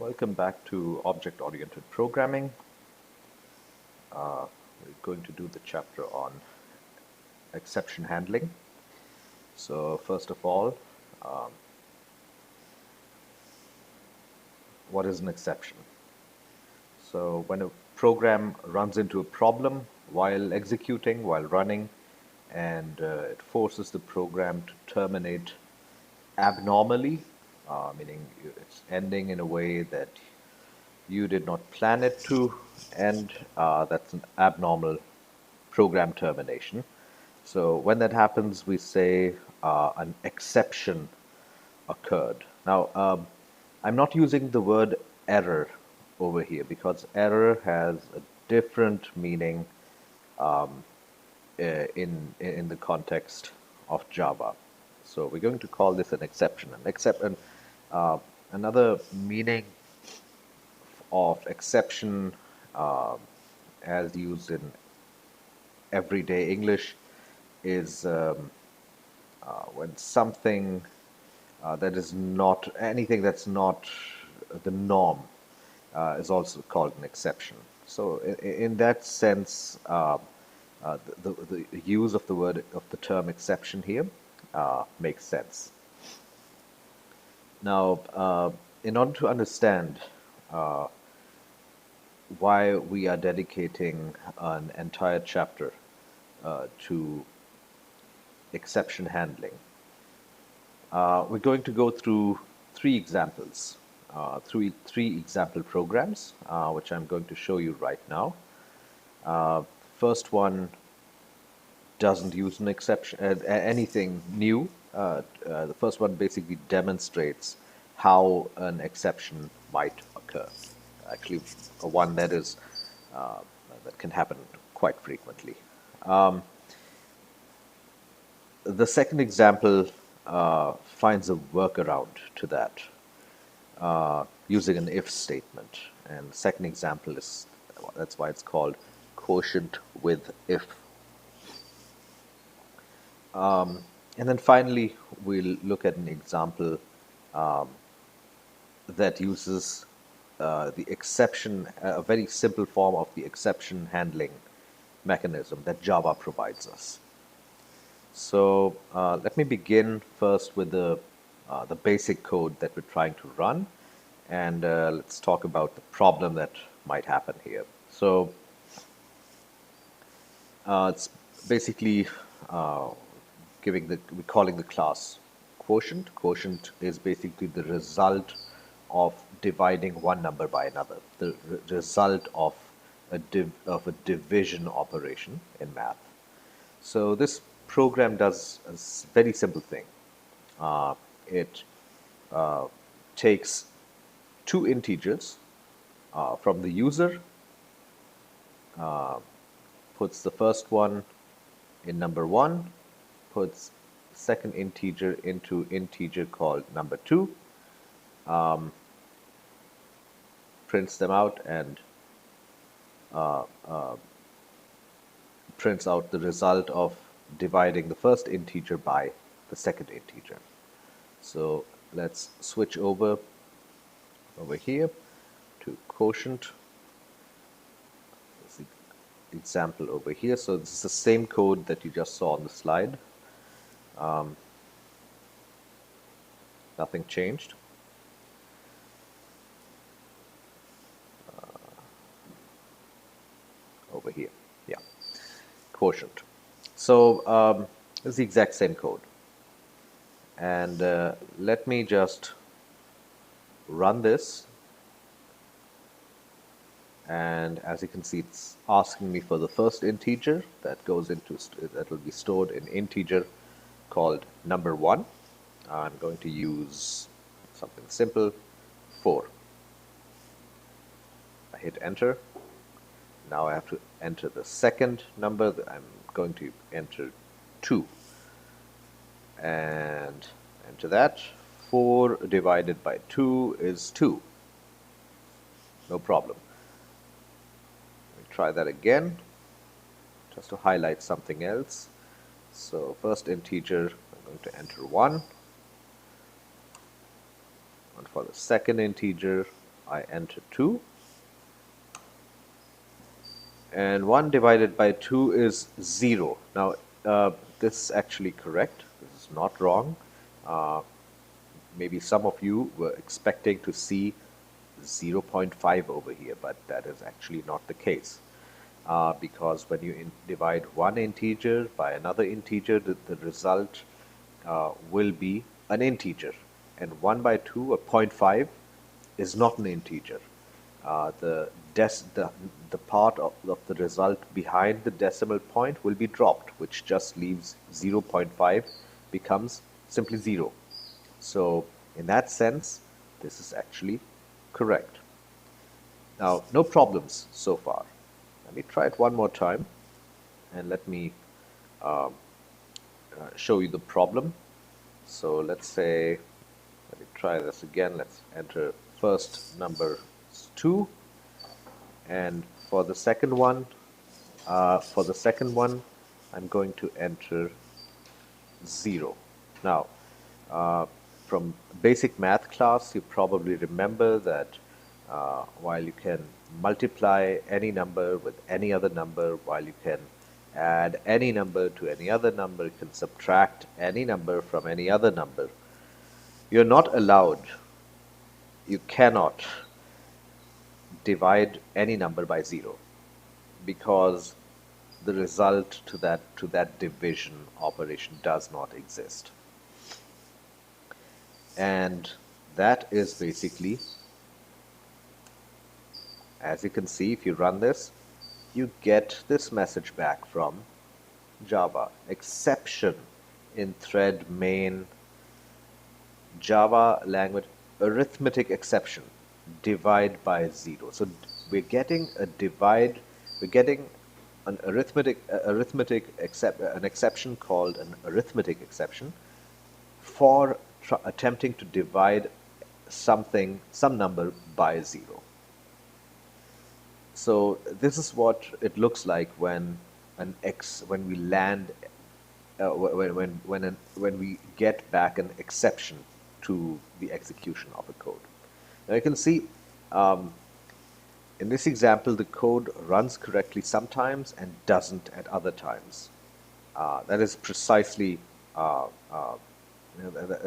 Welcome back to Object-Oriented Programming. We're going to do the chapter on exception handling. So first of all, what is an exception? So when a program runs into a problem while executing, while running, and it forces the program to terminate abnormally, meaning it's ending in a way that you did not plan it to end, that's an abnormal program termination. So when that happens, we say an exception occurred. Now, I'm not using the word error over here because error has a different meaning in the context of Java. So we're going to call this an exception. Another meaning of exception as used in everyday English is when something that is not anything that's not the norm is also called an exception. So in that sense, the use of the term exception here makes sense. Now, in order to understand why we are dedicating an entire chapter to exception handling, we're going to go through three examples, three example programs, which I'm going to show you right now. First one doesn't use an exception, anything new. The first one basically demonstrates how an exception might occur. Actually, one that is that can happen quite frequently. The second example finds a workaround to that using an if statement. And the second example is, that's why it's called quotient with if. And then finally, we'll look at an example that uses the exception, a very simple form of the exception handling mechanism that Java provides us. So let me begin first with the basic code that we're trying to run, and let's talk about the problem that might happen here. So it's basically we're calling the class quotient. Quotient is basically the result of dividing one number by another, the result of a division operation in math. So this program does a very simple thing. It takes two integers from the user, puts the first one in number 1, puts the second integer into integer called number 2, prints them out, and prints out the result of dividing the first integer by the second integer. So let's switch over here to quotient. This example over here. So this is the same code that you just saw on the slide. Nothing changed. Over here, yeah, quotient. So it's the exact same code. And let me just run this. And as you can see, it's asking me for the first integer that will be stored in integer called number 1. I'm going to use something simple, 4. I hit enter. Now I have to enter the second number. I'm going to enter 2. And enter that. 4 divided by 2 is 2. No problem. Let me try that again, just to highlight something else. So first integer, I'm going to enter 1. And for the second integer, I enter 2, and 1 divided by 2 is 0. Now, this is actually correct. This is not wrong. Uh, Maybe some of you were expecting to see 0.5 over here, but that is actually not the case. Because when you divide one integer by another integer, the result will be an integer. And 1 by 2, or 0.5, is not an integer. The part of the result behind the decimal point will be dropped, which just leaves 0.5 becomes simply 0. So in that sense, this is actually correct. Now, no problems so far. Let me try it one more time, and let me show you the problem. So let's say, let me try this again. Let's enter first number 2, and for the second one, I'm going to enter 0. Now, from basic math class, you probably remember that while you can multiply any number with any other number, while you can add any number to any other number, you can subtract any number from any other number, you're not allowed, you cannot divide any number by 0, because the result to that division operation does not exist. And that is basically, as you can see, if you run this, you get this message back from Java: exception in thread main Java language, arithmetic exception, divide by 0. So we're getting a divide, we're getting an an exception called an arithmetic exception for attempting to divide some number by 0. So this is what it looks like when when we land when we get back an exception to the execution of a code. Now you can see in this example, the code runs correctly sometimes and doesn't at other times. That is precisely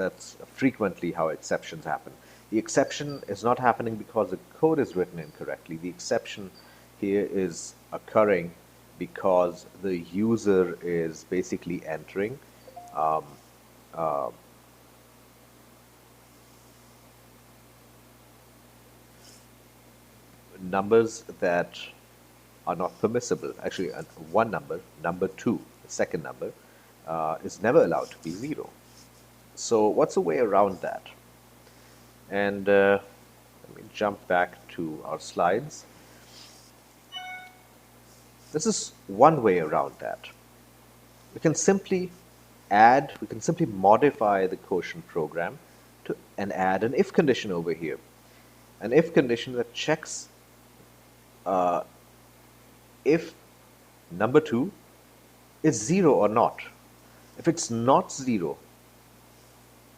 that's frequently how exceptions happen. The exception is not happening because the code is written incorrectly. The exception here is occurring because the user is basically entering numbers that are not permissible. Actually, one number, number 2, the second number, is never allowed to be 0. So what's a way around that? And let me jump back to our slides. This is one way around that. We can simply modify the quotient program and add an if condition over here. An if condition that checks if number 2 is 0 or not. If it's not 0,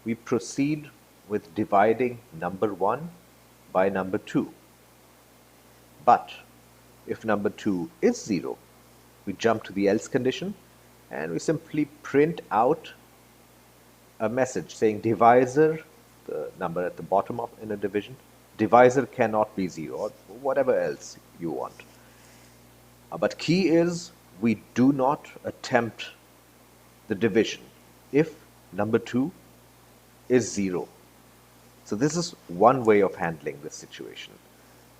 we proceed with dividing number 1 by number 2. But if number 2 is 0, we jump to the else condition and we simply print out a message saying divisor, the number at the bottom of in a division, divisor cannot be 0, or whatever else you want. But key is we do not attempt the division if number 2 is 0. So this is one way of handling this situation.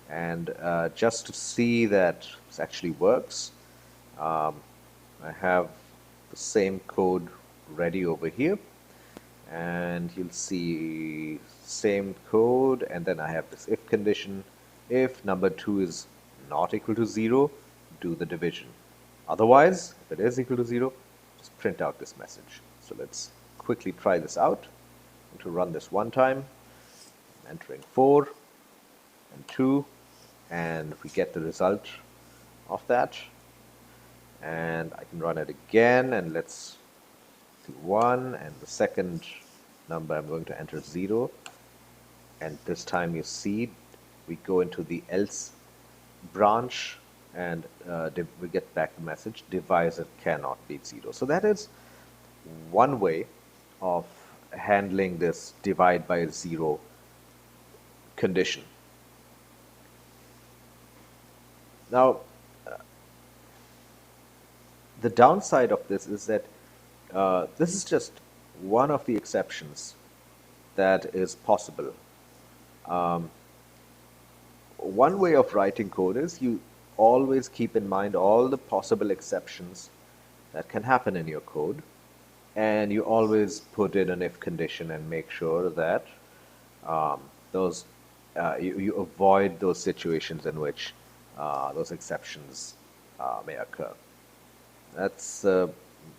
And just to see that this actually works, I have the same code ready over here, and you'll see same code, and then I have this if condition. If number 2 is not equal to 0, do the division. Otherwise, if it is equal to 0, just print out this message. So let's quickly try this out. To run this one time, entering 4 and 2, and we get the result of that. And I can run it again, and let's do 1, and the second number I'm going to enter 0, and this time you see We go into the else branch, and we get back the message, divisor cannot be 0. So that is one way of handling this divide by 0 condition. Now, the downside of this is that this is just one of the exceptions that is possible. One way of writing code is you always keep in mind all the possible exceptions that can happen in your code, and you always put in an if condition and make sure that those you avoid those situations in which those exceptions may occur. That's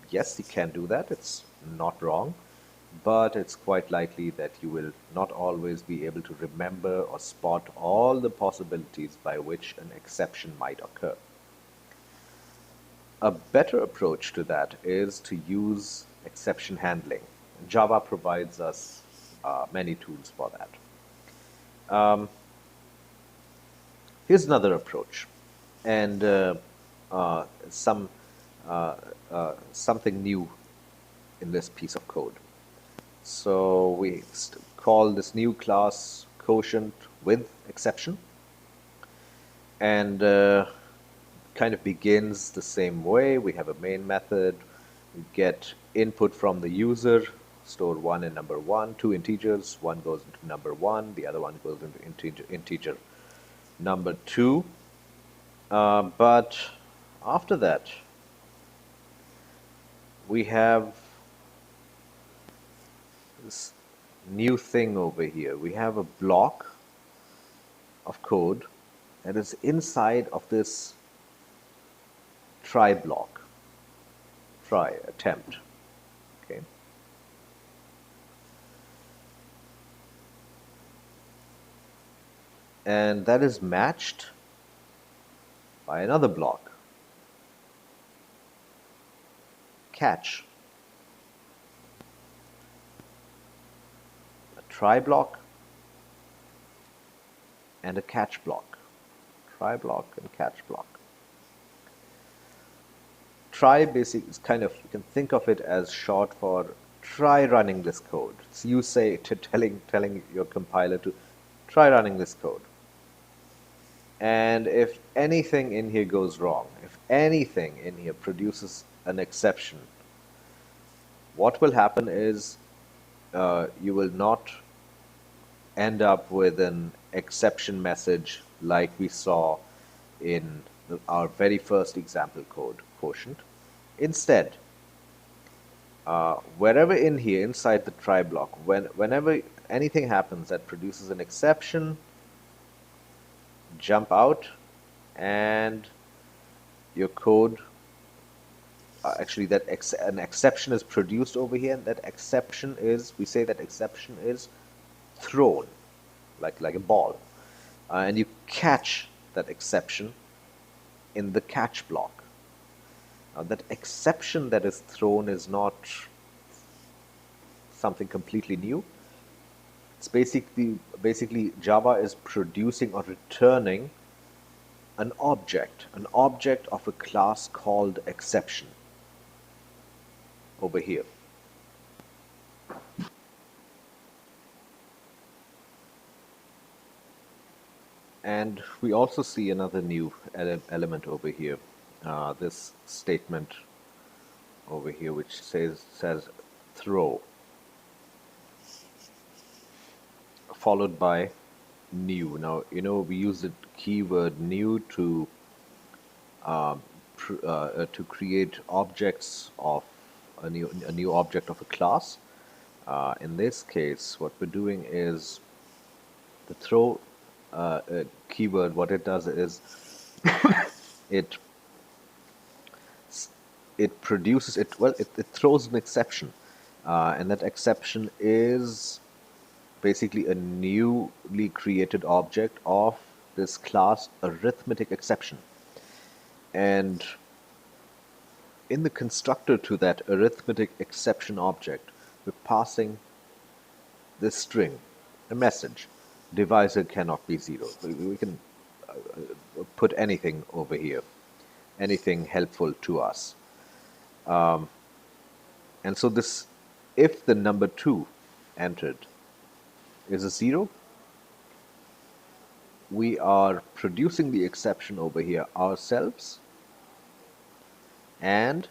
yes, you can do that. It's not wrong, but it's quite likely that you will not always be able to remember or spot all the possibilities by which an exception might occur. A better approach to that is to use exception handling. Java provides us many tools for that. Here's another approach, and something new in this piece of code. So we call this new class quotient with exception, and kind of begins the same way. We have a main method. We get input from the user, store 1 and number 1, two integers. One goes into number 1, the other one goes into integer number 2. But after that, we have this new thing over here. We have a block of code that is inside of this try block, try, attempt. Okay. And that is matched by another block, catch. A try block and a catch block. Try block and catch block. Try basically is kind of, you can think of it as short for try running this code. So you say to telling your compiler to try running this code. And if anything in here goes wrong, if anything in here produces an exception, what will happen is you will not end up with an exception message like we saw in our very first example code, quotient. Instead, wherever in here, inside the try block, whenever anything happens that produces an exception, jump out, and your code, actually an exception is produced over here, and that exception is, we say that exception is thrown, like a ball. And you catch that exception in the catch block. Now, that exception that is thrown is not something completely new. It's basically Java is producing or returning an object of a class called exception over here. And we also see another new element over here, this statement over here which says throw, followed by new. Now, we use the keyword new to create objects of a new object of a class. In this case, what we're doing is the throw keyword. What it does is it produces it throws an exception, and that exception is basically a newly created object of this class arithmetic exception. And in the constructor to that arithmetic exception object, we're passing this string, a message. divisor cannot be 0. We can put anything over here, anything helpful to us. And so this, if the number 2 entered is a 0, we are producing the exception over here ourselves, and